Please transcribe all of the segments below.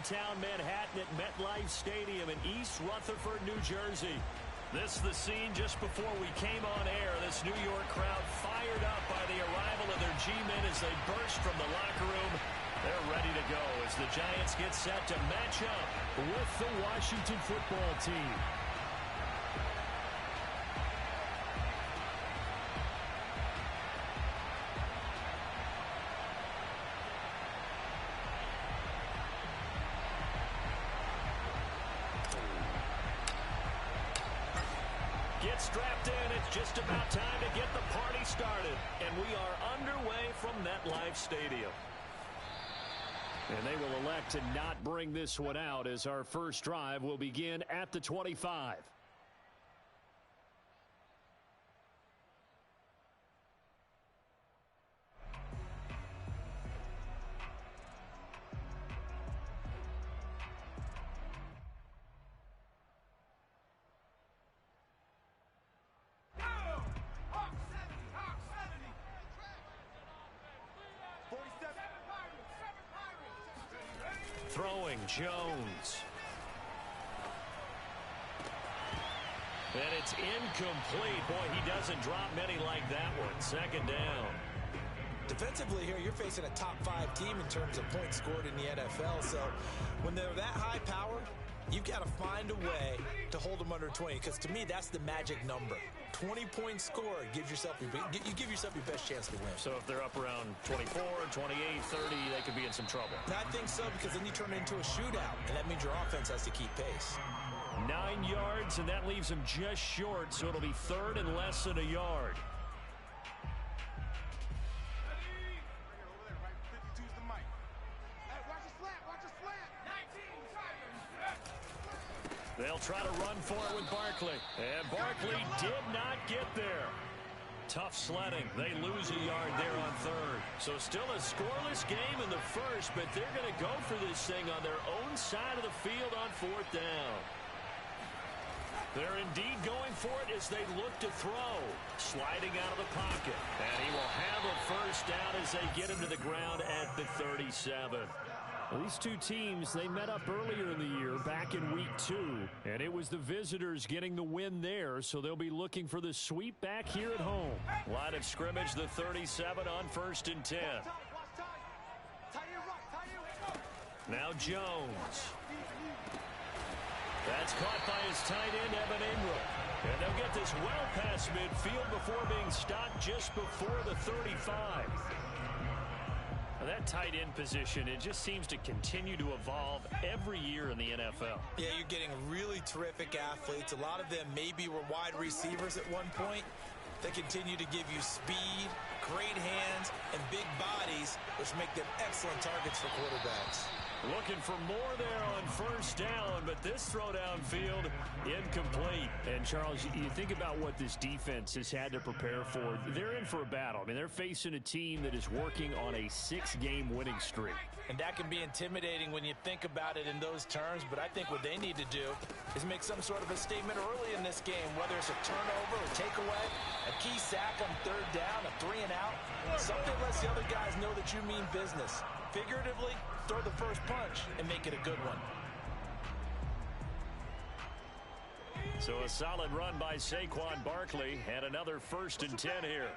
Midtown Manhattan at MetLife Stadium in East Rutherford, New Jersey. This is the scene just before we came on air. This New York crowd fired up by the arrival of their G-men as they burst from the locker room. They're ready to go as the Giants get set to match up with the Washington football team. Get strapped in. It's just about time to get the party started. And we are underway from MetLife Stadium. And they will elect to not bring this one out as our first drive will begin at the 25. Throwing Jones. And it's incomplete. Boy, he doesn't drop many like that one. Second down. Defensively here, you're facing a top-5 team in terms of points scored in the NFL. So when they're that high power, you've got to find a way to hold them under 20. Because to me, that's the magic number. 20-point score gives yourself you give yourself your best chance to win. So if they're up around 24, 28, 30, they could be in some trouble. I think so, because then you turn it into a shootout, and that means your offense has to keep pace. 9 yards, and that leaves them just short, so it'll be third and less than a yard. They'll try to run for it with Barkley. And Barkley did not get there. Tough sledding. They lose a yard there on third. So still a scoreless game in the first, but they're going to go for this thing on their own side of the field on fourth down. They're indeed going for it as they look to throw. Sliding out of the pocket. And he will have a first down as they get him to the ground at the 37. Well, these two teams, they met up earlier in the year back in week 2, and it was the visitors getting the win there, so they'll be looking for the sweep back here at home. Line of scrimmage, the 37 on 1st and 10. Now Jones. That's caught by his tight end, Evan Ingram. And they'll get this well past midfield before being stopped just before the 35. That tight end position, it just seems to continue to evolve every year in the NFL. Yeah, you're getting really terrific athletes. A lot of them maybe were wide receivers at one point. They continue to give you speed, great hands, and big bodies, which make them excellent targets for quarterbacks. Looking for more there on first down, but this throw downfield incomplete. And, Charles, you think about what this defense has had to prepare for. They're in for a battle. I mean, they're facing a team that is working on a 6-game winning streak. And that can be intimidating when you think about it in those terms, but I think what they need to do is make some sort of a statement early in this game, whether it's a turnover, a takeaway, a key sack on third down, a 3-and-out. Something lets the other guys know that you mean business. Figuratively, throw the first punch and make it a good one. So a solid run by Saquon Barkley and another 1st and 10 here.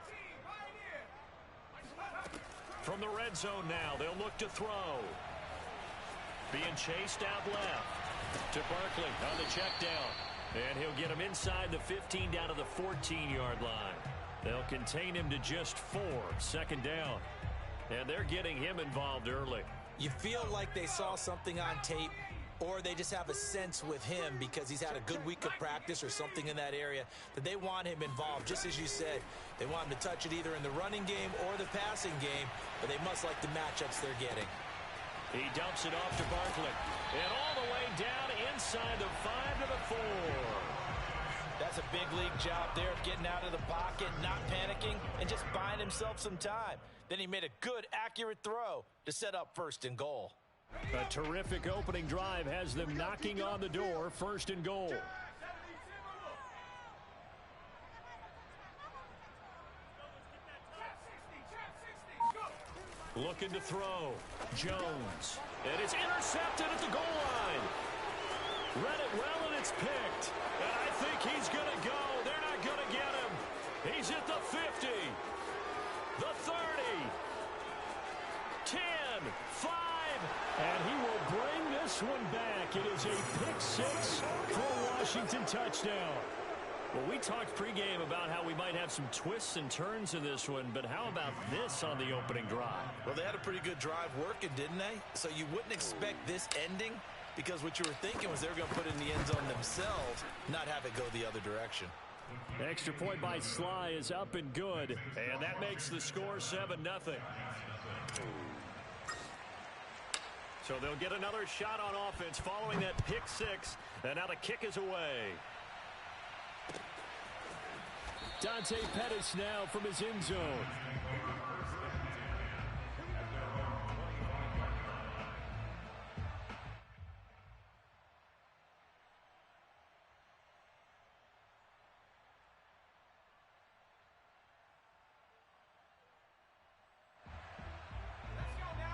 From the red zone now, they'll look to throw. Being chased out left to Barkley on the check down. And he'll get him inside the 15 down to the 14-yard line. They'll contain him to just 4, 2nd down. And they're getting him involved early. You feel like they saw something on tape, or they just have a sense with him because he's had a good week of practice or something in that area that they want him involved. Just as you said, they want him to touch it either in the running game or the passing game, but they must like the matchups they're getting. He dumps it off to Barkley. And all the way down inside the 5 to the 4. That's a big league job there of getting out of the pocket, not panicking, and just buying himself some time. Then he made a good, accurate throw to set up 1st and goal. A terrific opening drive has them knocking on the door, 1st and goal. Looking to throw. Jones. And it's intercepted at the goal line. Read it well, and it's picked. And I think he's going to go. They're not going to get him. He's at the 50. The 30. 10. 5. And he will bring this one back. It is a pick six for a Washington touchdown. Well, we talked pregame about how we might have some twists and turns in this one, but how about this on the opening drive? Well, they had a pretty good drive working, didn't they? So you wouldn't expect this ending, because what you were thinking was they were going to put it in the end zone themselves, not have it go the other direction. Extra point by Sly is up and good, and that makes the score 7-0. So they'll get another shot on offense following that pick six, and now the kick is away. Dante Pettis now from his end zone.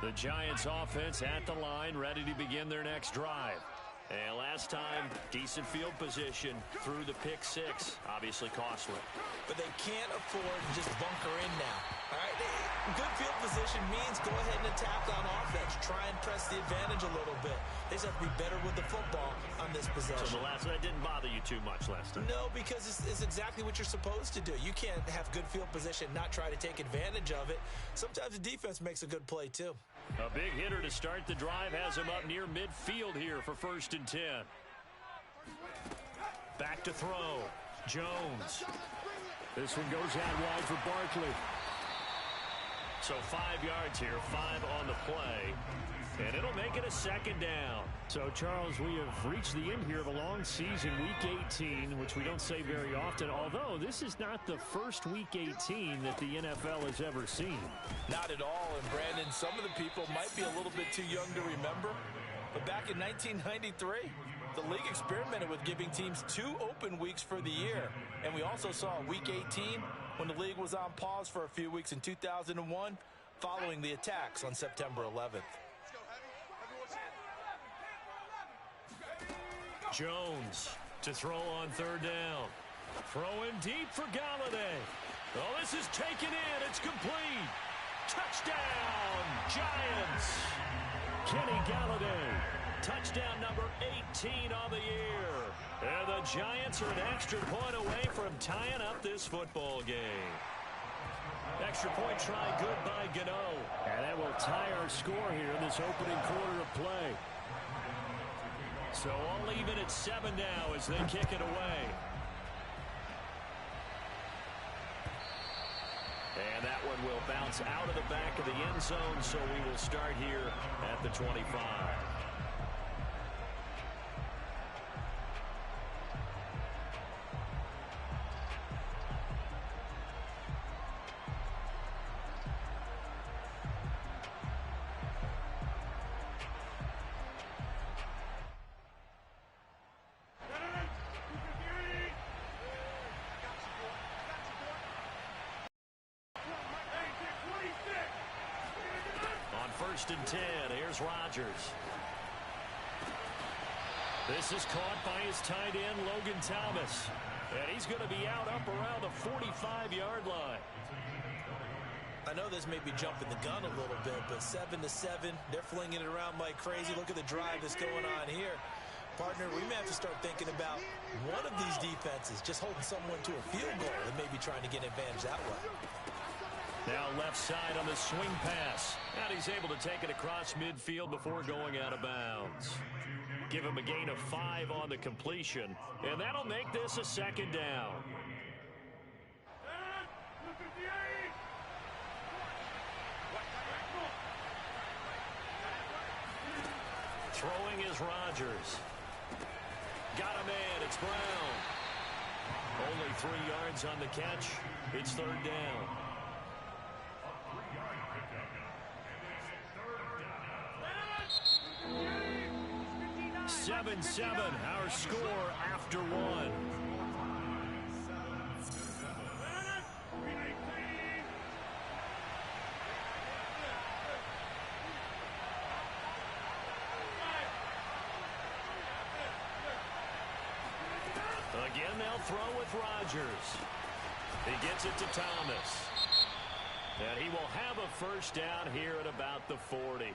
The Giants offense at the line, ready to begin their next drive. And last time, decent field position through the pick six. Obviously costly. But they can't afford to just bunker in now. All right? Good field position means go ahead and attack on offense. Try and press the advantage a little bit. They just have to be better with the football on this possession. So that didn't bother you too much last time? No, because it's exactly what you're supposed to do. You can't have good field position, not try to take advantage of it. Sometimes the defense makes a good play, too. A big hitter to start the drive has him up near midfield here for 1st and 10. Back to throw. Jones. This one goes out wide for Barkley. So 5 yards here, 5 on the play. And it'll make it a 2nd down. So, Charles, we have reached the end here of a long season, Week 18, which we don't say very often, although this is not the first Week 18 that the NFL has ever seen. Not at all. And, Brandon, some of the people might be a little bit too young to remember, but back in 1993, the league experimented with giving teams 2 open weeks for the year. And we also saw Week 18 when the league was on pause for a few weeks in 2001 following the attacks on September 11th. Jones to throw on 3rd down. Throwing deep for Galladay. Oh, this is taken in. It's complete. Touchdown, Giants. Kenny Galladay. Touchdown number 18 on the year. And the Giants are an extra point away from tying up this football game. Extra point try good by Gano. And that will tie our score here in this opening quarter of play. So all even at 7 now as they kick it away. And that one will bounce out of the back of the end zone, so we will start here at the 25. First and 10. Here's Rodgers. This is caught by his tight end, Logan Thomas. And he's going to be out up around the 45-yard line. I know this may be jumping the gun a little bit, but 7-7, they're flinging it around like crazy. Look at the drive that's going on here. Partner, we may have to start thinking about one of these defenses just holding someone to a field goal and maybe trying to get an advantage that way. Now left side on the swing pass. And he's able to take it across midfield before going out of bounds. Give him a gain of 5 on the completion. And that'll make this a 2nd down. Throwing is Rodgers. Got a man. It's Brown. Only 3 yards on the catch. It's 3rd down. 7-7, our score after 1. Again, they'll throw with Rodgers. He gets it to Thomas. And he will have a first down here at about the 40.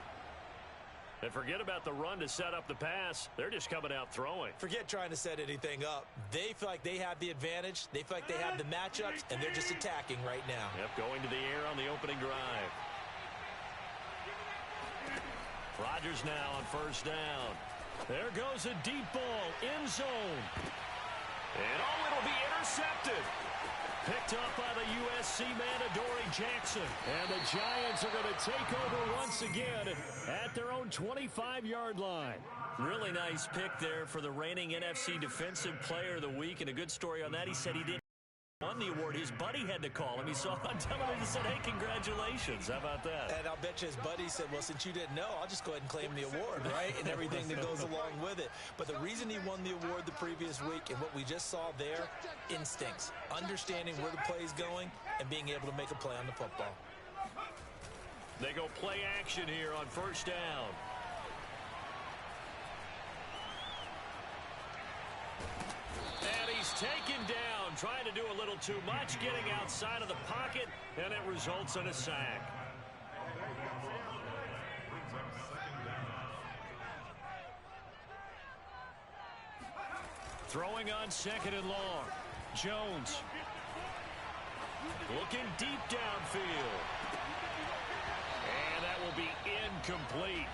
And forget about the run to set up the pass. They're just coming out throwing. Forget trying to set anything up. They feel like they have the advantage. They feel like they have the matchups, and they're just attacking right now. Yep, going to the air on the opening drive. Rodgers now on first down. There goes a deep ball, end zone. And it'll be intercepted. Picked up by the USC man, Adoree Jackson. And the Giants are going to take over once again at their own 25-yard line. Really nice pick there for the reigning NFC Defensive Player of the Week. And a good story on that, he said he didn't won the award. His buddy had to call him. He saw it on television and said, hey, congratulations. How about that? And I'll bet you his buddy said, well, since you didn't know, I'll just go ahead and claim the award, right? And everything that goes along with it. But the reason he won the award the previous week and what we just saw there, instincts, understanding where the play is going and being able to make a play on the football. They go play action here on first down. And he's taken down, trying to do a little too much, getting outside of the pocket, and it results in a sack. Throwing on second and long. Jones. Looking deep downfield. And that will be incomplete.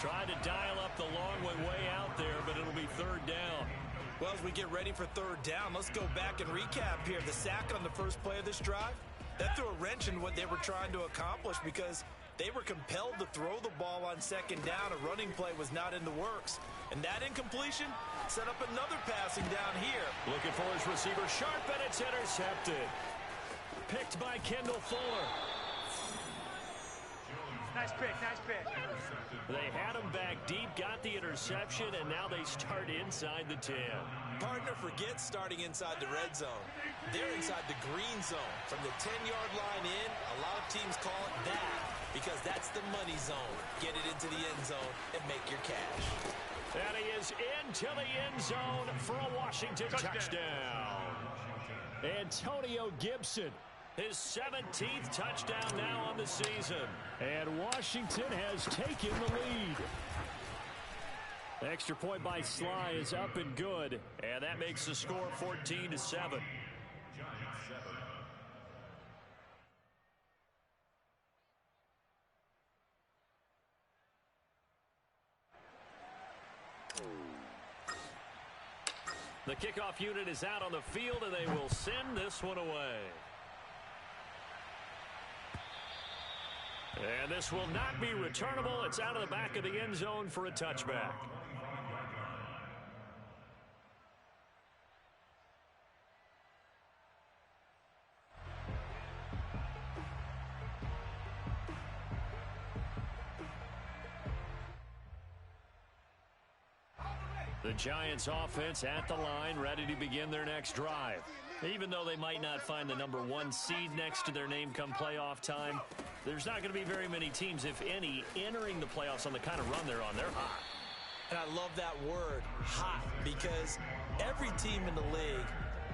Tried to dial up the long way out there, but it'll be third down. Well, as we get ready for third down, let's go back and recap here. The sack on the first play of this drive, that threw a wrench in what they were trying to accomplish because they were compelled to throw the ball on second down. A running play was not in the works. And that incompletion set up another passing down here. Looking for his receiver, sharp, and it's intercepted. Picked by Kendall Fuller. Nice pick, nice pick. They had him back deep, got the interception, and now they start inside the 10. Partner, forget starting inside the red zone. They're inside the green zone. From the 10-yard line in, a lot of teams call it that because that's the money zone. Get it into the end zone and make your cash. And he is into the end zone for a Washington touchdown. Antonio Gibson, his 17th touchdown now on the season. And Washington has taken the lead. Extra point by Sly is up and good. And that makes the score 14-7. The kickoff unit is out on the field, and they will send this one away. And this will not be returnable. It's out of the back of the end zone for a touchback. The Giants offense at the line, ready to begin their next drive. Even though they might not find the number 1 seed next to their name come playoff time, there's not going to be very many teams, if any, entering the playoffs on the kind of run they're on. They're hot. And I love that word, hot, because every team in the league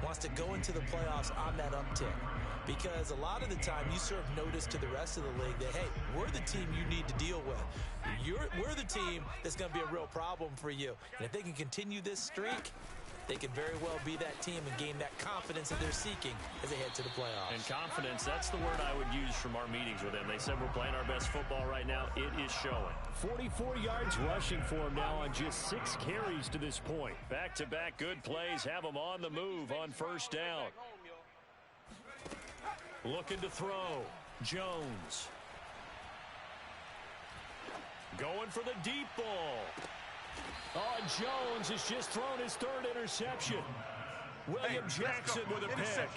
wants to go into the playoffs on that uptick. Because a lot of the time you serve notice to the rest of the league that, hey, we're the team you need to deal with. We're the team that's going to be a real problem for you. And if they can continue this streak, they could very well be that team and gain that confidence that they're seeking as they head to the playoffs. And confidence, that's the word I would use from our meetings with them. They said we're playing our best football right now. It is showing. 44 yards rushing for him now on just 6 carries to this point. Back-to-back good plays have him on the move on first down. Looking to throw. Jones. Going for the deep ball. Oh, Jones has just thrown his 3rd interception. William Jackson with a pick.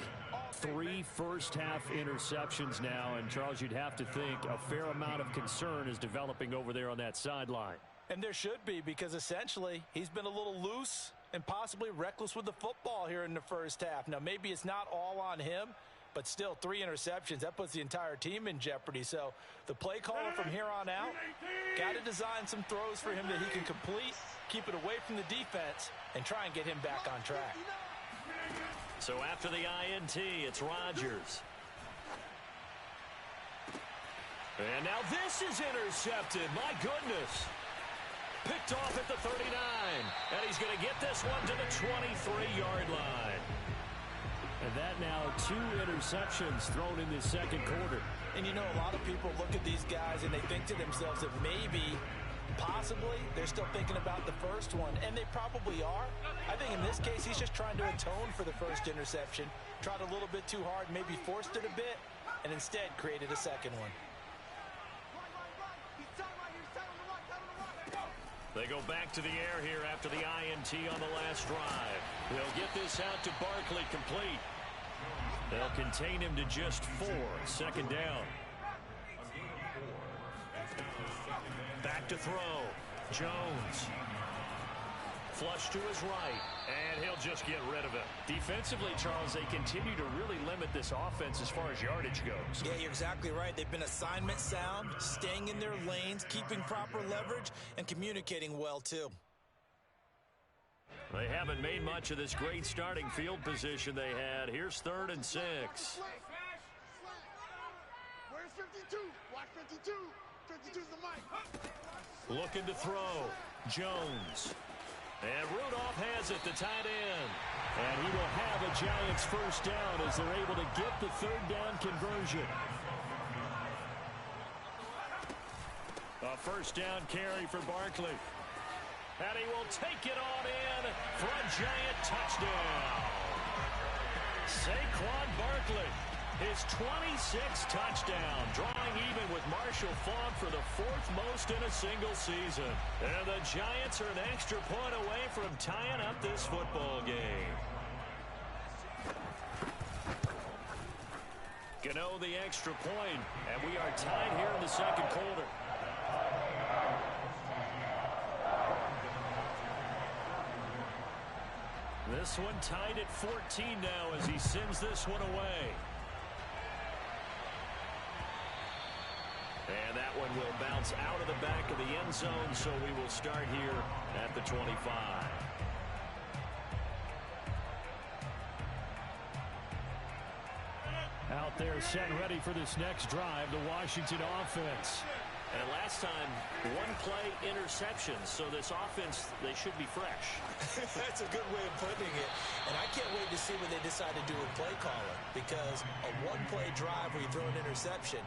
3 first-half interceptions now, and Charles, you'd have to think a fair amount of concern is developing over there on that sideline. And there should be, because essentially he's been a little loose and possibly reckless with the football here in the first half. Now, maybe it's not all on him, but still 3 interceptions. That puts the entire team in jeopardy. So the play caller from here on out got to design some throws for him that he can complete, keep it away from the defense, and try and get him back on track. So after the INT, it's Rodgers. And now this is intercepted. My goodness. Picked off at the 39. And he's going to get this one to the 23-yard line. And that now 2 interceptions thrown in the second quarter. And you know, a lot of people look at these guys and they think to themselves that maybe, possibly, they're still thinking about the first one. And they probably are. I think in this case, he's just trying to atone for the first interception. Tried a little bit too hard, maybe forced it a bit, and instead created a second one. They go back to the air here after the INT on the last drive. They'll get this out to Barkley complete. They'll contain him to just 4. Second down. Back to throw. Jones. Flush to his right. And he'll just get rid of it. Defensively, Charles, they continue to really limit this offense as far as yardage goes. Yeah, you're exactly right. They've been assignment sound, staying in their lanes, keeping proper leverage, and communicating well, too. They haven't made much of this great starting field position they had. Here's 3rd and 6. Where's 52? Watch 52. 52's the mic. Looking to throw. Jones. And Rudolph has it, the tight end. And he will have a Giants first down as they're able to get the 3rd down conversion. A first down carry for Barkley. And he will take it on in for a Giant touchdown. Saquon Barkley, his 26th touchdown, drawing even with Marshall Faulk for the 4th most in a single season. And the Giants are an extra point away from tying up this football game. Gano the extra point, and we are tied here in the second quarter. This one tied at 14 now as he sends this one away. And that one will bounce out of the back of the end zone, so we will start here at the 25. Out there set ready for this next drive, the Washington offense. And last time, 1-play interceptions, so this offense, they should be fresh. That's a good way of putting it. And I can't wait to see what they decide to do with play calling, because a 1-play drive where you throw an interception,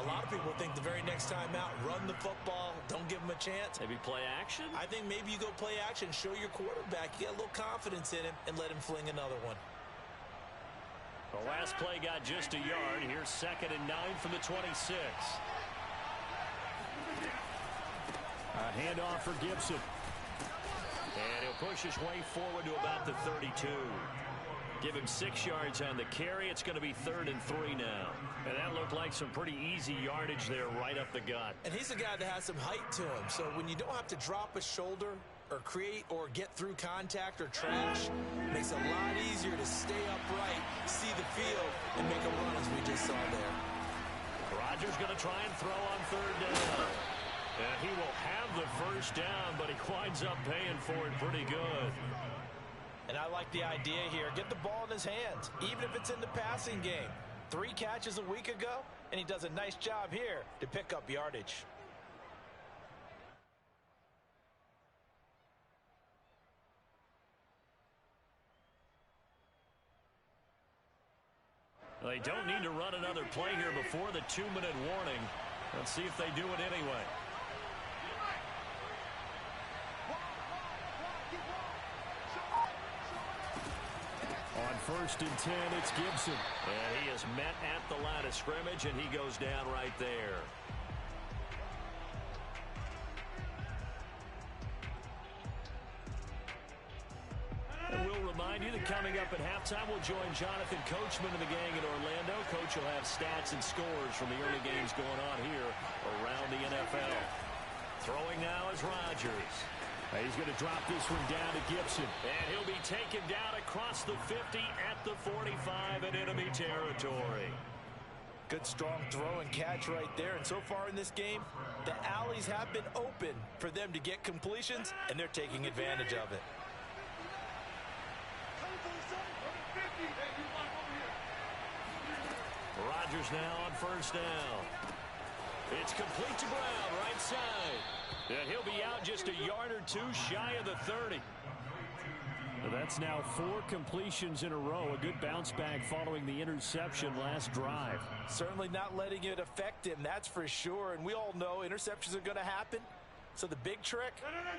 a lot of people think the very next time out, run the football, don't give them a chance. Maybe play action? I think maybe you go play action, show your quarterback, you get a little confidence in him, and let him fling another one. The last play got just a yard. Here's 2nd and 9 from the 26. A handoff for Gibson. And he'll push his way forward to about the 32. Give him 6 yards on the carry. It's going to be 3rd and 3 now. And that looked like some pretty easy yardage there right up the gut. And he's a guy that has some height to him. So when you don't have to drop a shoulder or create or get through contact or trash, it makes it a lot easier to stay upright, see the field, and make a run as we just saw there. Rodgers going to try and throw on 3rd down. And he will have the first down, but he winds up paying for it pretty good. And I like the idea here. Get the ball in his hands, even if it's in the passing game. 3 catches a week ago, and he does a nice job here to pick up yardage. They don't need to run another play here before the 2-minute warning. Let's see if they do it anyway. On 1st and 10, it's Gibson. And he is met at the line of scrimmage, and he goes down right there. And we'll remind you that coming up at halftime, we'll join Jonathan Coachman and the gang in Orlando. Coach will have stats and scores from the early games going on here around the NFL. Throwing now is Rodgers. He's going to drop this one down to Gibson. And he'll be taken down across the 50 at the 45 in enemy territory. Good strong throw and catch right there. And so far in this game, the alleys have been open for them to get completions, and they're taking advantage of it. Rodgers now on first down. It's complete to Brown, right side. And he'll be out just a yard or two shy of the 30. That's now 4 completions in a row. A good bounce back following the interception last drive. Certainly not letting it affect him, that's for sure. And we all know interceptions are going to happen. So the big trick,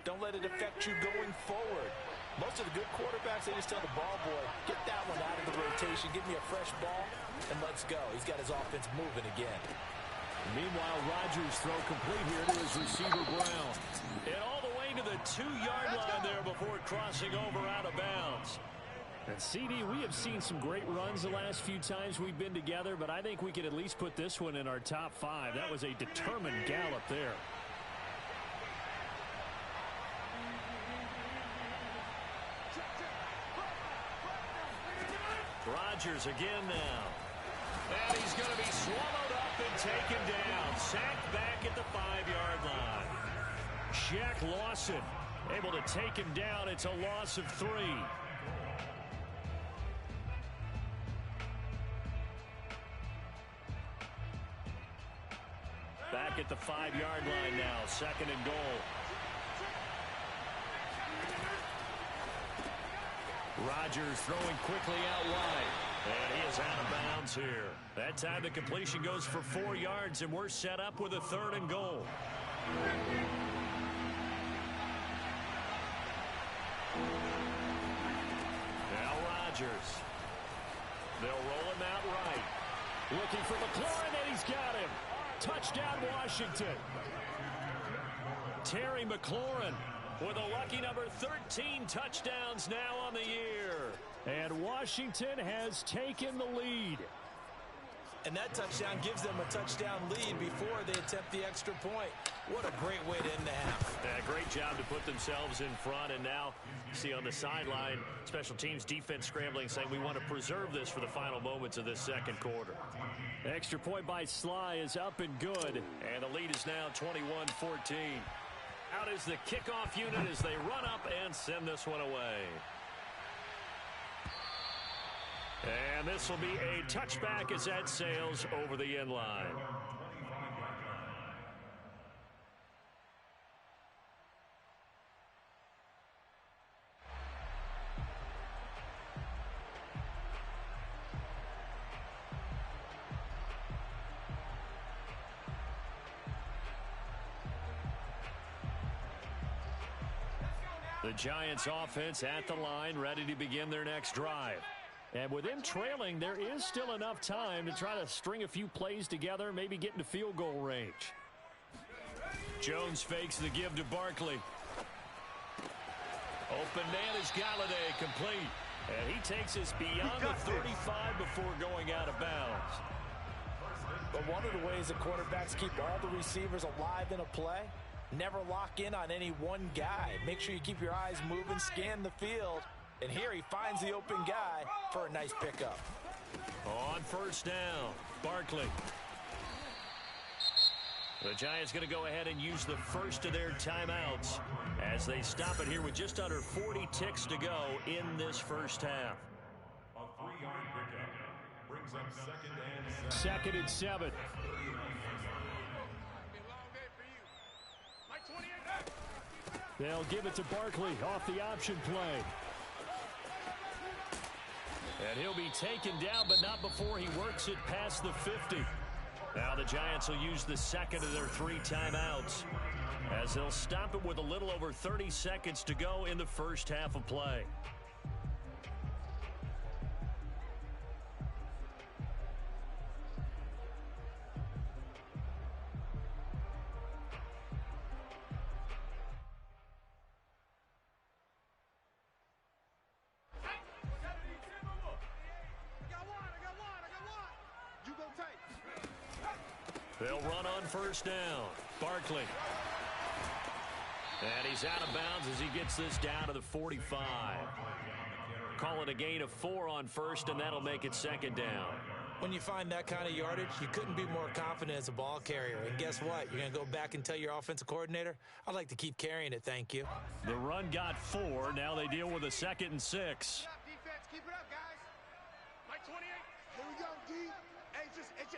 don't let it affect you going forward. Most of the good quarterbacks, they just tell the ball boy, get that one out of the rotation, give me a fresh ball, and let's go. He's got his offense moving again. Meanwhile, Rodgers throw complete here to his receiver, Brown. And all the way to the 2-yard line there before crossing over out of bounds. And CD, we have seen some great runs the last few times we've been together, but I think we could at least put this one in our top 5. That was a determined gallop there. Rodgers again now. And he's going to be swallowed up and taken down. Sacked back at the 5-yard line. Shaq Lawson able to take him down. It's a loss of 3. Back at the 5-yard line now. 2nd and goal. Rodgers throwing quickly out wide. And he is out of bounds here. That time the completion goes for 4 yards, and we're set up with a 3rd and goal. Now Rodgers. They'll roll him out right. Looking for McLaurin, and he's got him. Touchdown, Washington. Terry McLaurin with a lucky number 13 touchdowns now on the year. And Washington has taken the lead. And that touchdown gives them a touchdown lead before they attempt the extra point. What a great way to end the half. Great job to put themselves in front. And now, you see on the sideline, special teams defense scrambling, saying we want to preserve this for the final moments of this 2nd quarter. Extra point by Sly is up and good. And the lead is now 21-14. Out is the kickoff unit as they run up and send this one away. And this will be a touchback as that sails over the end line. The Giants offense at the line, ready to begin their next drive. And with them trailing, there is still enough time to try to string a few plays together, maybe get into field goal range. Jones fakes the give to Barkley. Open man is Galladay, complete. And he takes us beyond the 35 before going out of bounds. But one of the ways that quarterbacks keep all the receivers alive in a play, never lock in on any one guy. Make sure you keep your eyes moving, scan the field. And here he finds the open guy for a nice pickup. On first down, Barkley. The Giants going to go ahead and use the first of their timeouts as they stop it here with just under 40 ticks to go in this first half. A 3-yard pickup brings up 2nd and 7. They'll give it to Barkley off the option play. And he'll be taken down, but not before he works it past the 50. Now the Giants will use the 2nd of their 3 timeouts as they'll stop it with a little over 30 seconds to go in the first half of play. They'll run on first down. Barkley. And he's out of bounds as he gets this down to the 45. Call it a gain of 4 on first, and that'll make it 2nd down. When you find that kind of yardage, you couldn't be more confident as a ball carrier. And guess what? You're going to go back and tell your offensive coordinator, I'd like to keep carrying it, thank you. The run got 4. Now they deal with a 2nd and 6. Defense, keep it up, guys. Here we go, D. Hey,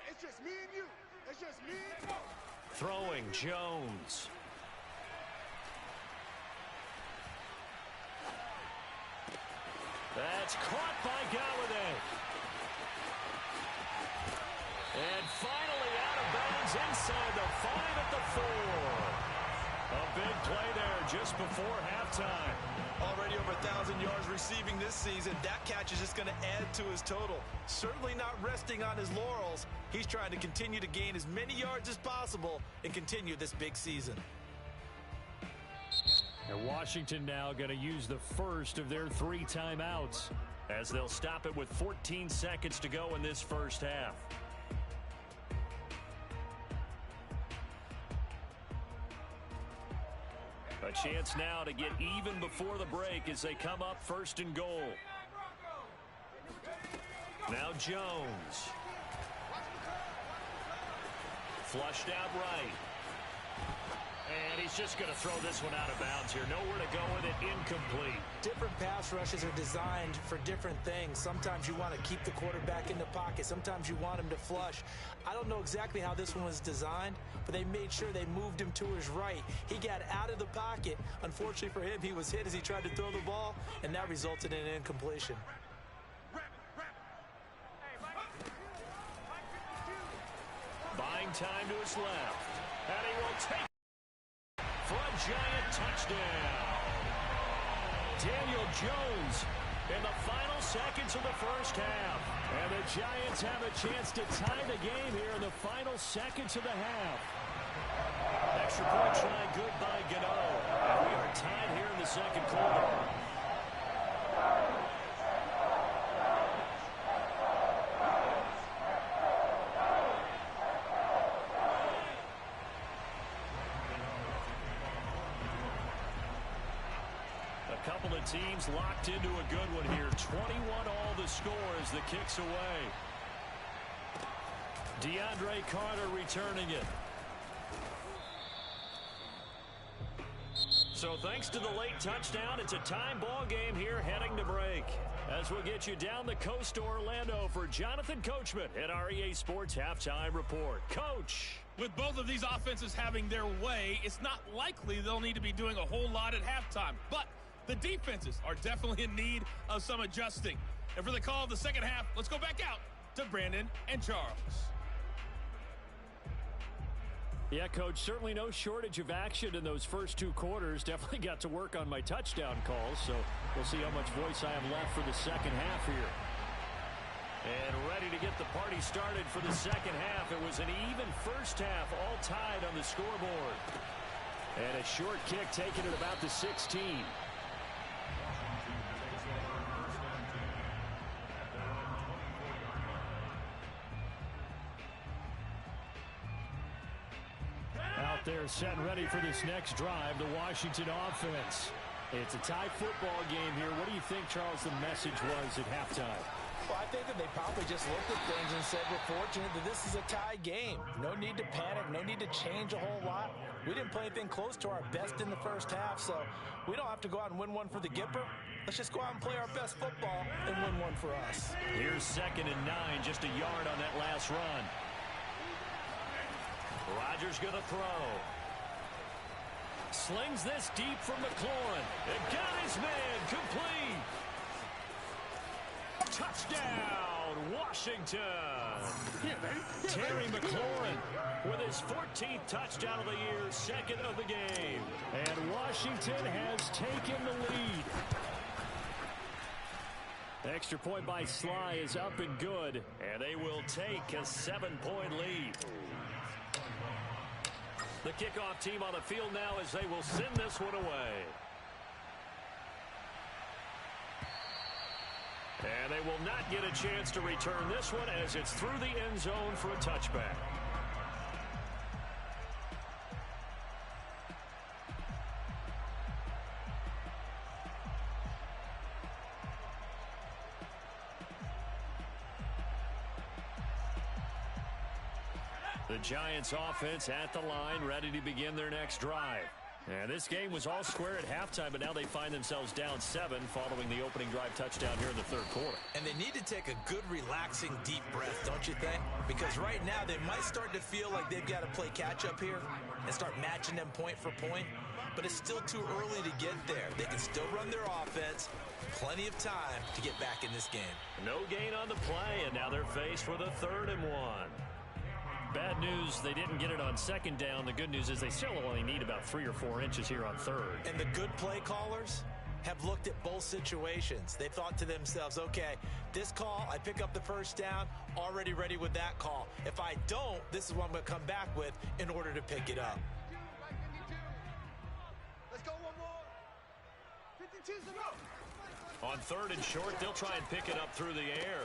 it's just me and you. It's just me and you. Throwing Jones. That's caught by Galladay. And finally out of bounds inside the 5 at the 4. A big play there just before halftime. Already over 1,000 yards receiving this season. That catch is just going to add to his total. Certainly not resting on his laurels. He's trying to continue to gain as many yards as possible and continue this big season. And Washington now going to use the first of their 3 timeouts as they'll stop it with 14 seconds to go in this first half. A chance now to get even before the break as they come up 1st and goal. Now Jones. Flushed out right. And he's just going to throw this one out of bounds here. Nowhere to go with it. Incomplete. Different pass rushes are designed for different things. Sometimes you want to keep the quarterback in the pocket. Sometimes you want him to flush. I don't know exactly how this one was designed, but they made sure they moved him to his right. He got out of the pocket. Unfortunately for him, he was hit as he tried to throw the ball, and that resulted in an incompletion. Buying time to his left. And he will take for a giant touchdown. Daniel Jones in the final seconds of the first half. And the Giants have a chance to tie the game here in the final seconds of the half. Extra point try good by Gano. And we are tied here in the second quarter. Couple of teams locked into a good one here. 21 all the score as the kick's away. DeAndre Carter returning it. So thanks to the late touchdown, it's a time ball game here heading to break. As we'll get you down the coast to Orlando for Jonathan Coachman at our EA Sports Halftime Report. Coach. With both of these offenses having their way, it's not likely they'll need to be doing a whole lot at halftime. But the defenses are definitely in need of some adjusting. And for the call of the second half, let's go back out to Brandon and Charles. Yeah, Coach, certainly no shortage of action in those first 2 quarters. Definitely got to work on my touchdown calls, so we'll see how much voice I have left for the second half here. And ready to get the party started for the second half. It was an even first half, all tied on the scoreboard. And a short kick taken at about the 16. Out there set and ready for this next drive, the Washington offense. It's a tie football game here. What do you think, Charles, the message was at halftime? Well, I think that they probably just looked at things and said, we're fortunate that this is a tie game. No need to panic, no need to change a whole lot. We didn't play anything close to our best in the first half, so we don't have to go out and win one for the Gipper. Let's just go out and play our best football and win one for us. Here's 2nd and 9, just a yard on that last run. Rodgers going to throw. Slings this deep from McLaurin. It got his man complete. Touchdown, Washington. Terry McLaurin with his 14th touchdown of the year, 2nd of the game. And Washington has taken the lead. Extra point by Sly is up and good. And they will take a 7-point lead. The kickoff team on the field now as they will send this one away. And they will not get a chance to return this one as it's through the end zone for a touchback. The Giants offense at the line, ready to begin their next drive. And this game was all square at halftime, but now they find themselves down 7 following the opening drive touchdown here in the third quarter. And they need to take a good, relaxing, deep breath, don't you think? Because right now they might start to feel like they've got to play catch-up here and start matching them point for point. But it's still too early to get there. They can still run their offense. Plenty of time to get back in this game. No gain on the play, and now they're faced with a 3rd and 1. Bad news, they didn't get it on second down. The good news is they still only need about 3 or 4 inches here on third. And the good play callers have looked at both situations. They thought to themselves, okay, this call, I pick up the first down, already ready with that call. If I don't, this is what I'm going to come back with in order to pick it up. Let's go one more. 52's enough. On 3rd and short, they'll try and pick it up through the air.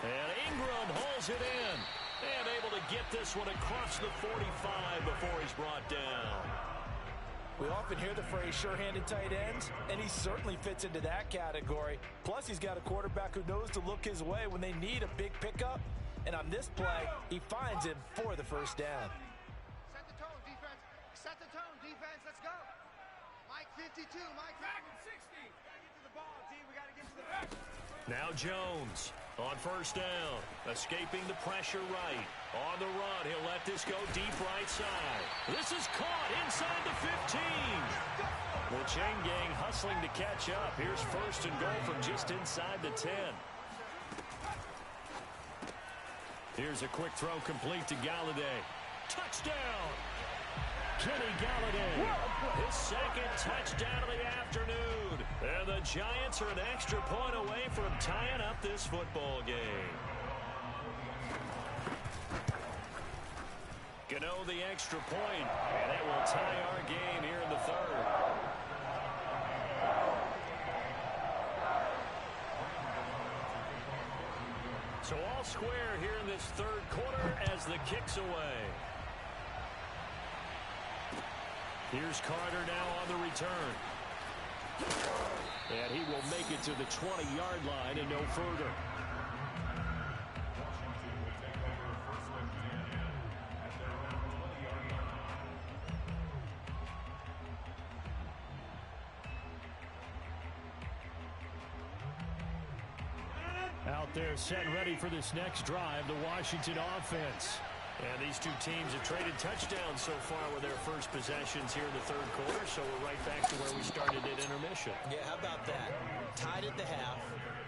And Ingram holds it in. And able to get this one across the 45 before he's brought down. We often hear the phrase sure-handed tight ends, and he certainly fits into that category. Plus, he's got a quarterback who knows to look his way when they need a big pickup. And on this play, he finds him for the first down. Set the tone, defense. Set the tone, defense. Let's go. Mike 52, Mike back at 60. We gotta get to the ball, team. We gotta get to the back. Now Jones on first down, escaping the pressure right. On the run, he'll let this go deep right side. This is caught inside the 15. The chain gang hustling to catch up. Here's 1st and goal from just inside the 10. Here's a quick throw complete to Galladay. Touchdown! Kenny Galladay, his 2nd touchdown of the afternoon. And the Giants are an extra point away from tying up this football game. Gano the extra point, and it will tie our game here in the 3rd. So all square here in this 3rd quarter as the kick's away. Here's Carter now on the return. And he will make it to the 20-yard line and no further. Out there set and ready for this next drive, the Washington offense. And these two teams have traded touchdowns so far with their first possessions here in the 3rd quarter, so we're right back to where we started at intermission. Yeah, how about that? Tied at the half,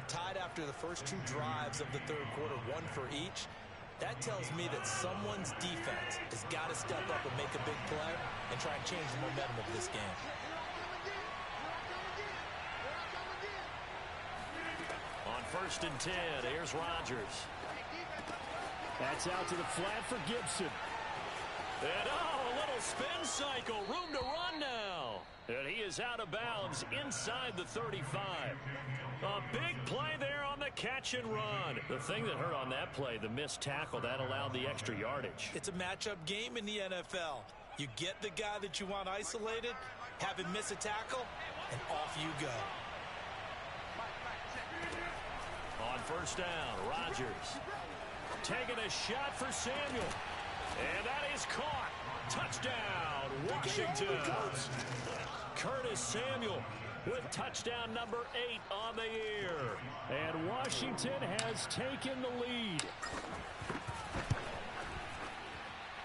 tied after the first 2 drives of the 3rd quarter, 1 for each. That tells me that someone's defense has got to step up and make a big play and try and change the momentum of this game. On 1st and 10, here's Rodgers. That's out to the flat for Gibson. And a little spin cycle. Room to run now. And he is out of bounds inside the 35. A big play there on the catch and run. The thing that hurt on that play, the missed tackle, that allowed the extra yardage. It's a matchup game in the NFL. You get the guy that you want isolated, have him miss a tackle, and off you go. On 1st down, Rodgers. Taking a shot for Samuel. And that is caught. Touchdown, Washington. Curtis Samuel with touchdown number 8 on the year. And Washington has taken the lead.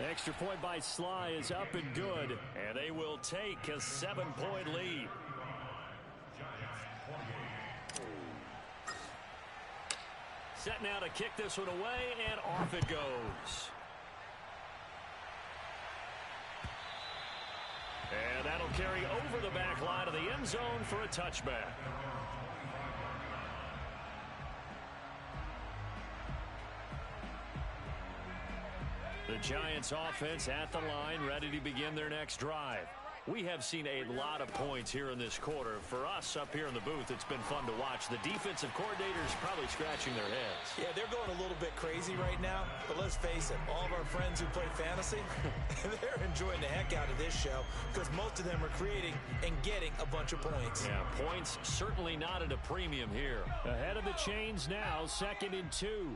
Extra point by Sly is up and good. And they will take a 7-point lead. Set now to kick this one away, and off it goes. And that'll carry over the back line of the end zone for a touchback. The Giants offense at the line, ready to begin their next drive. We have seen a lot of points here in this quarter. For us up here in the booth, it's been fun to watch. The defensive coordinators probably scratching their heads. Yeah, they're going a little bit crazy right now, but let's face it, all of our friends who play fantasy, they're enjoying the heck out of this show because most of them are creating and getting a bunch of points. Yeah, points certainly not at a premium here. Ahead of the chains now, 2nd and 2.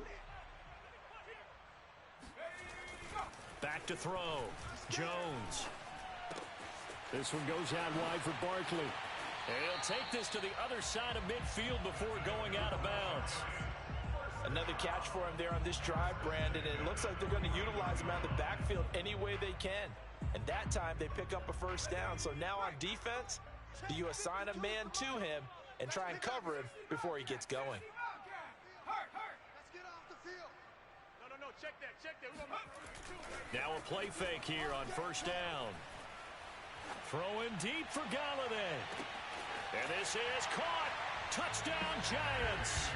Back to throw. Jones. This one goes out wide for Barkley. And he'll take this to the other side of midfield before going out of bounds. Another catch for him there on this drive, Brandon, and it looks like they're going to utilize him out of the backfield any way they can. And that time they pick up a first down. So now on defense, do you assign a man to him and try and cover him before he gets going? Let's get off the field. No, check that. Now a play fake here on first down. Throwing deep for Galladay. And this is caught. Touchdown, Giants.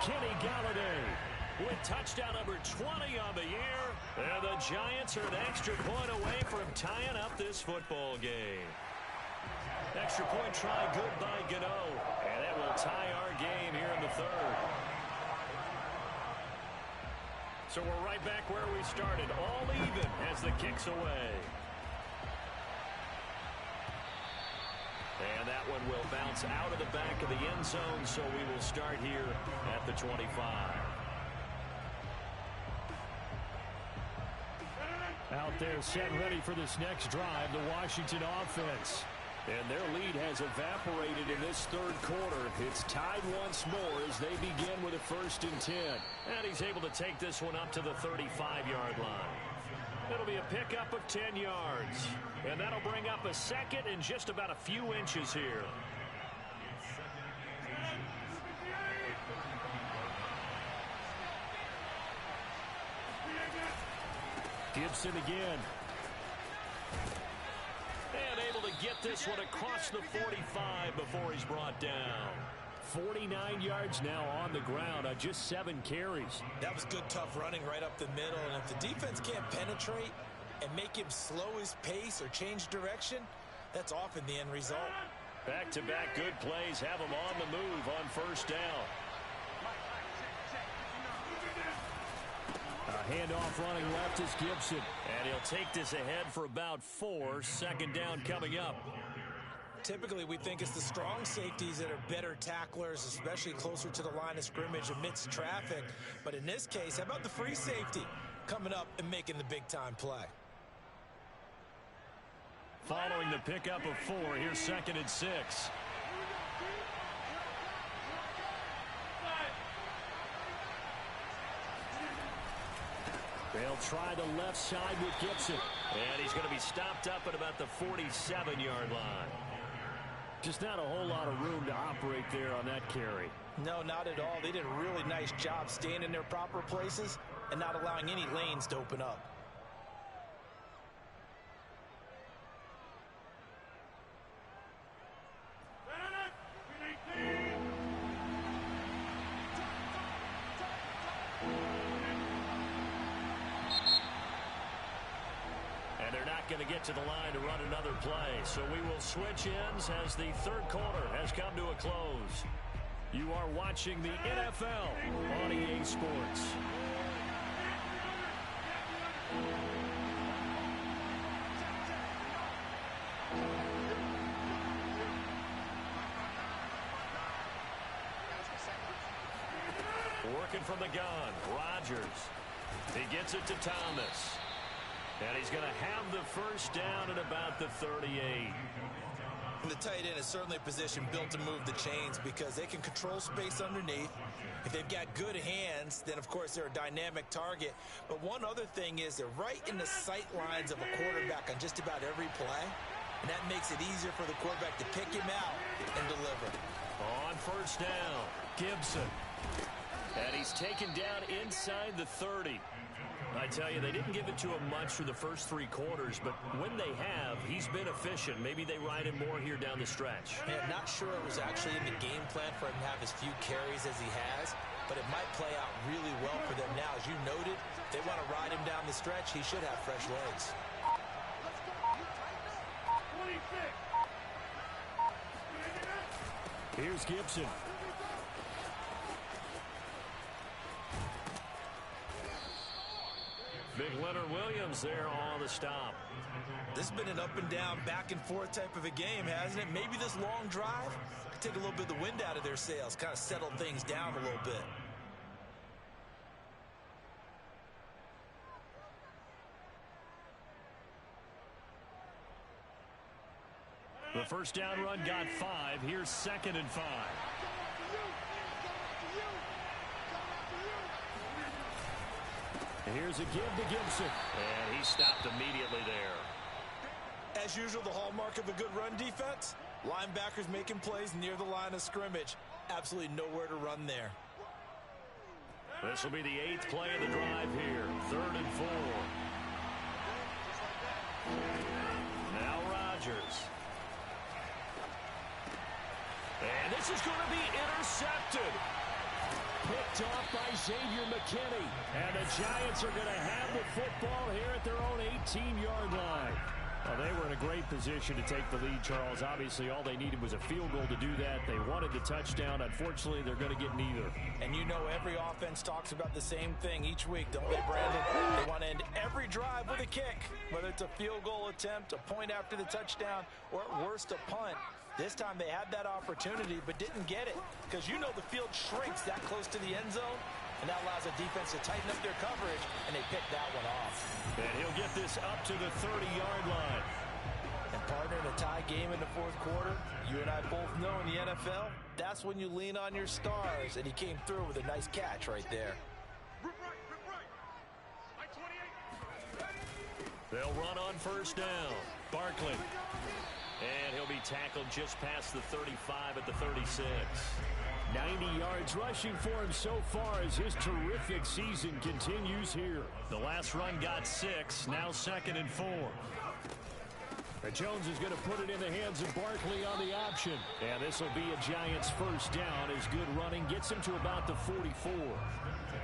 Kenny Galladay with touchdown number 20 on the year. And the Giants are an extra point away from tying up this football game. Extra point try good by Gano. And that will tie our game here in the third. So we're right back where we started. All even as the kick's away. And that one will bounce out of the back of the end zone, so we will start here at the 25. Out there set ready for this next drive, the Washington offense. And their lead has evaporated in this third quarter. It's tied once more as they begin with a 1st and 10. And he's able to take this one up to the 35-yard line. It'll be a pickup of 10 yards. And that'll bring up a second in just about a few inches here. Gibson again. And able to get this one across the 45 before he's brought down. 49 yards now on the ground on just 7 carries. That was good, tough running right up the middle. And if the defense can't penetrate and make him slow his pace or change direction, that's often the end result. Back-to-back good plays have him on the move on first down. A handoff running left is Gibson. And he'll take this ahead for about 4. Second down coming up. Typically, we think it's the strong safeties that are better tacklers, especially closer to the line of scrimmage amidst traffic. But in this case, how about the free safety coming up and making the big-time play? Following the pickup of 4, here's 2nd and 6. They'll try the left side with Gibson. And he's going to be stopped up at about the 47-yard line. Just not a whole lot of room to operate there on that carry. No, not at all. They did a really nice job staying in their proper places and not allowing any lanes to open up. Going to get to the line to run another play. So we will switch ends as the third quarter has come to a close. You are watching the NFL on EA Sports. Working from the gun, Rodgers. He gets it to Thomas. And he's going to have the first down at about the 38. And the tight end is certainly a position built to move the chains because they can control space underneath. If they've got good hands, then, of course, they're a dynamic target. But one other thing is they're right in the sight lines of a quarterback on just about every play. And that makes it easier for the quarterback to pick him out and deliver. On first down, Gibson. And he's taken down inside the 30. I tell you, they didn't give it to him much through the first 3 quarters, but when they have, he's been efficient. Maybe they ride him more here down the stretch. Yeah, not sure it was actually in the game plan for him to have as few carries as he has, but it might play out really well for them now. As you noted, if they want to ride him down the stretch, he should have fresh legs. Here's Gibson. Big Leonard Williams there on the stop. This has been an up and down, back and forth type of a game, hasn't it? Maybe this long drive could take a little bit of the wind out of their sails, kind of settle things down a little bit. The first down run got 5. Here's 2nd and 5. Here's a give to Gibson. And he stopped immediately there. As usual, the hallmark of a good run defense, linebackers making plays near the line of scrimmage. Absolutely nowhere to run there. This will be the 8th play of the drive here. 3rd and 4. Now Rodgers. And this is going to be intercepted. Picked off by Xavier McKinney. And the Giants are going to have the football here at their own 18-yard line. Well, they were in a great position to take the lead, Charles. Obviously, all they needed was a field goal to do that. They wanted the touchdown. Unfortunately, they're going to get neither. And you know every offense talks about the same thing each week, don't they, Brandon? They want to end every drive with a kick, whether it's a field goal attempt, a point after the touchdown, or at worst, a punt. This time they had that opportunity but didn't get it because you know the field shrinks that close to the end zone, and that allows the defense to tighten up their coverage, and they picked that one off. And he'll get this up to the 30-yard line. And partner, in a tie game in the fourth quarter, you and I both know in the NFL, that's when you lean on your stars, and he came through with a nice catch right there. They'll run on first down. Barkley. And he'll be tackled just past the 35 at the 36. 90 yards rushing for him so far as his terrific season continues here. The last run got 6. Now 2nd and 4. And Jones is going to put it in the hands of Barkley on the option. And this will be a Giants first down as good running gets him to about the 44.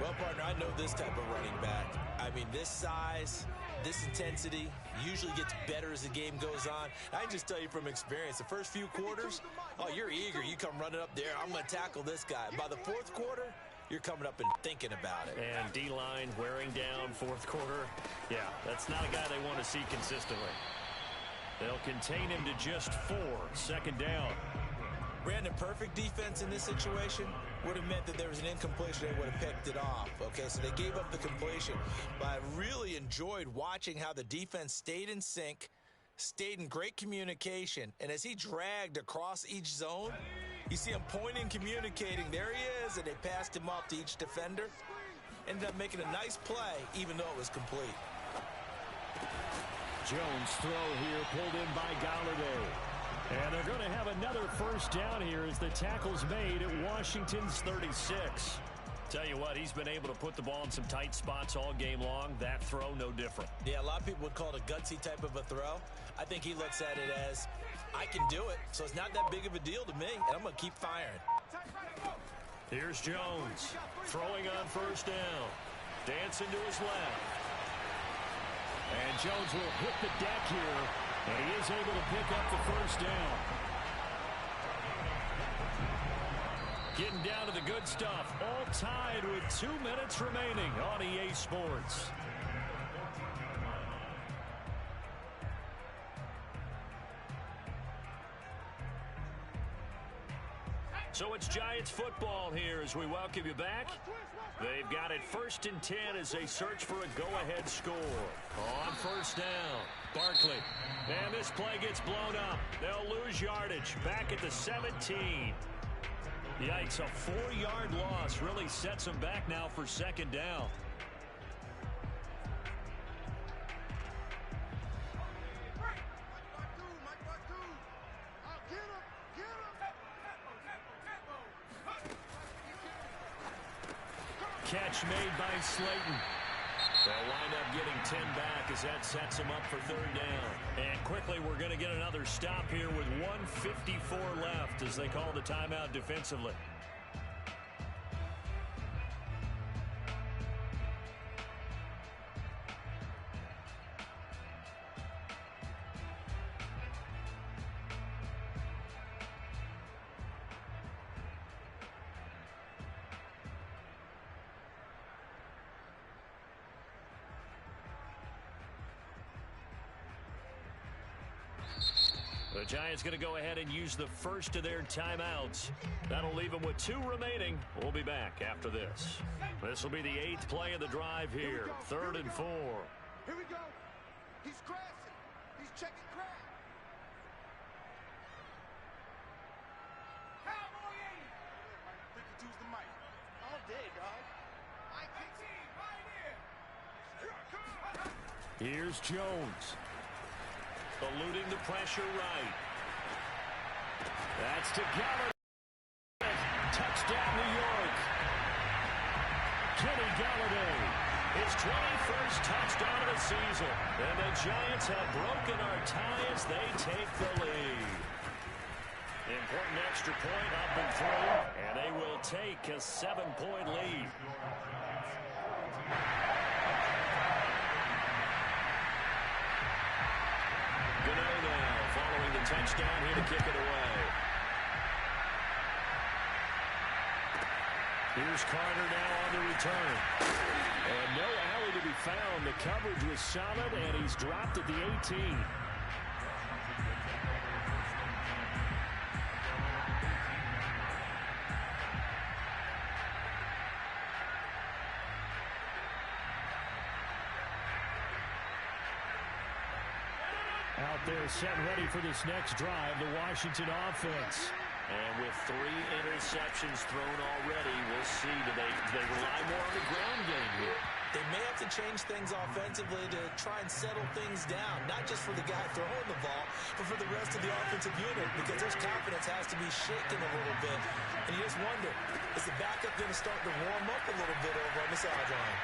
Well, partner, I know this type of running back. I mean, this size, this intensity usually gets better as the game goes on. I can just tell you from experience, the first few quarters, oh, you're eager. You come running up there, I'm going to tackle this guy. By the fourth quarter, you're coming up and thinking about it. And D-line wearing down fourth quarter. Yeah, that's not a guy they want to see consistently. They'll contain him to just 4. 2nd down. Brandon, perfect defense in this situation would have meant that there was an incompletion. They would have picked it off. Okay, so they gave up the completion. But I really enjoyed watching how the defense stayed in sync, stayed in great communication. And as he dragged across each zone, you see him pointing, communicating. There he is, and they passed him off to each defender. Ended up making a nice play, even though it was complete. Jones throw here pulled in by Galladay. And they're going to have another first down here as the tackle's made at Washington's 36. Tell you what, he's been able to put the ball in some tight spots all game long. That throw, no different. Yeah, a lot of people would call it a gutsy type of a throw. I think he looks at it as, I can do it, so it's not that big of a deal to me, and I'm going to keep firing. Here's Jones, throwing on first down. Dancing to his left. And Jones will hit the deck here, and he is able to pick up the first down. Getting down to the good stuff. All tied with 2 minutes remaining on EA Sports. So it's Giants football here as we welcome you back. They've got it 1st and 10 as they search for a go-ahead score. On first down, Barkley. And this play gets blown up. They'll lose yardage back at the 17. Yikes, a 4-yard loss really sets them back now for 2nd down. Catch made by Slayton. They'll wind up getting 10 back as that sets them up for 3rd down. And quickly, we're going to get another stop here with 1:54 left as they call the timeout defensively. The Giants going to go ahead and use the first of their timeouts. That'll leave them with 2 remaining. We'll be back after this. This will be the 8th play of the drive here. 3rd and 4. Here we go. He's crashing. He's checking crash. day, dog. Here's Jones. Eluding the pressure right. That's to Galladay. Touchdown, New York. Kenny Galladay. His 21st touchdown of the season. And the Giants have broken our tie as they take the lead. Important extra point up and through. And they will take a 7-point lead. Gano now following the touchdown here to kick it away. Here's Carter now on the return. And no alley to be found. The coverage was solid, and he's dropped at the 18. Out there set ready for this next drive, the Washington offense. And with 3 interceptions thrown already, we'll see. Do they rely more on the ground game here? They may have to change things offensively to try and settle things down, not just for the guy throwing the ball, but for the rest of the offensive unit, because his confidence has to be shaken a little bit. And you just wonder, is the backup going to start to warm up a little bit over on the sideline?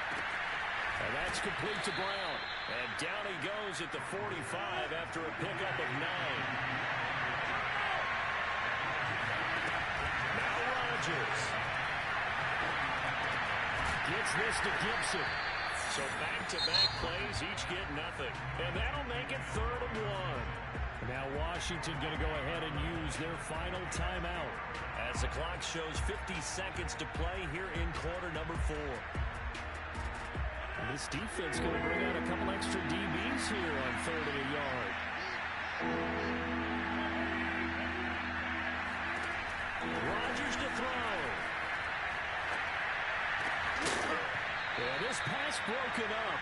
And that's complete to Brown. And down he goes at the 45 after a pickup of 9. Now Rodgers. Gets this to Gibson. So back-to-back plays, each get nothing. And that'll make it 3rd and 1. Now Washington going to go ahead and use their final timeout. As the clock shows 50 seconds to play here in quarter number 4. And this defense going to bring out a couple extra DBs here on 3rd and a yard. Rodgers to throw. And this pass broken up.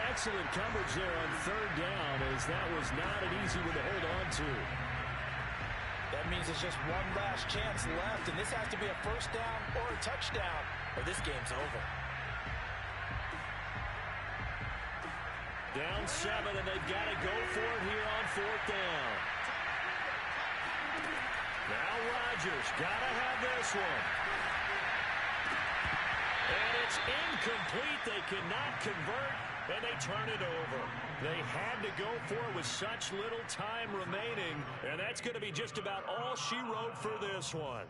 Excellent coverage there on 3rd down, as that was not an easy one to hold on to. That means it's just one last chance left, and this has to be a 1st down or a touchdown, or this game's over. Down 7, and they've got to go for it here on 4th down. Now Rodgers, got to have this one. And it's incomplete. They cannot convert, and they turn it over. They had to go for it with such little time remaining, and that's going to be just about all she wrote for this one.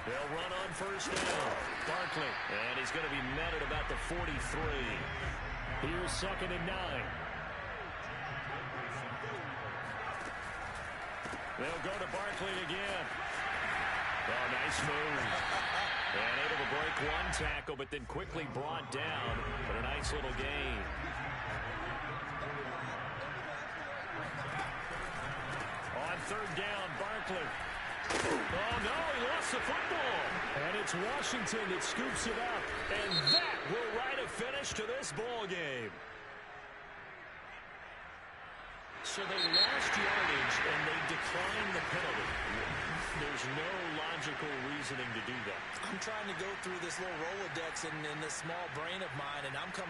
They'll run on 1st down. Barkley, and he's going to be met at about the 43. Here's 2nd and 9. They'll go to Barkley again. Oh, nice move. And able to break one tackle, but then quickly brought down. But a nice little gain. On 3rd down, Barkley. Oh, no, he lost the football. And it's Washington that scoops it up. And that will write a finish to this ball game. So they lost yardage, and they declined the penalty. There's no logical reasoning to do that. I'm trying to go through this little Rolodex in this small brain of mine, and I'm coming